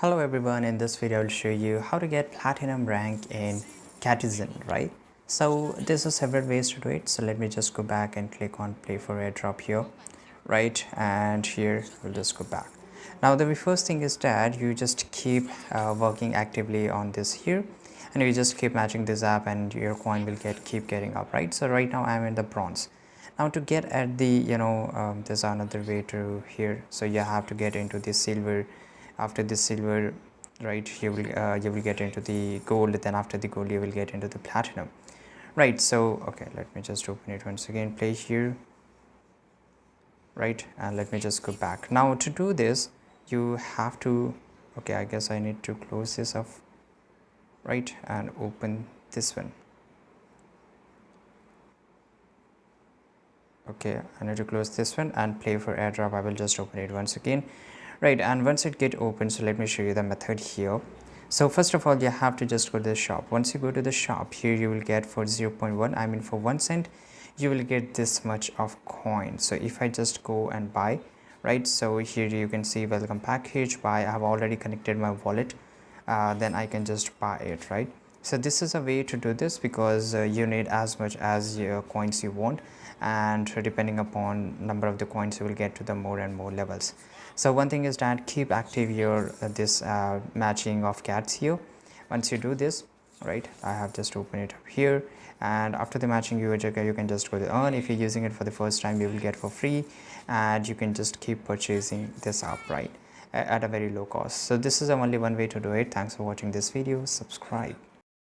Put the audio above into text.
Hello everyone, in this video I will show you how to get platinum rank in Catizen, right? So there's a several ways to do it. So let me just go back and click on play for airdrop here, right? And here we'll just go back. Now the first thing is that you just keep working actively on this here, and you just keep matching this app and your coin will keep getting up, right? So right now I'm in the bronze. Now to get at the there's another way to here, so you have to get into the silver. After this silver, right, you will get into the gold, then after the gold you will get into the platinum, right? So okay, let me just open it once again, play here, right? And let me just go back. Now to do this you have to, okay, I guess I need to close this off, right, and open this one. Okay, I need to close this one and play for airdrop. I will just open it once again, right? And once it get open, so let me show you the method here. So first of all you have to just go to the shop. Once you go to the shop, here you will get for 0.1, I mean for 1 cent, you will get this much of coin. So if I just go and buy, right, so here you can see welcome package buy. I have already connected my wallet, then I can just buy it, right? So this is a way to do this, because you need as much as your coins you want, and depending upon number of the coins you will get to the more and more levels. So one thing is that keep active your this matching of cats here. Once you do this, right, I have just opened it up here, and after the matching you can just go to earn. If you're using it for the first time, you will get for free, and you can just keep purchasing this up, right, at a very low cost. So this is only one way to do it. Thanks for watching this video. Subscribe.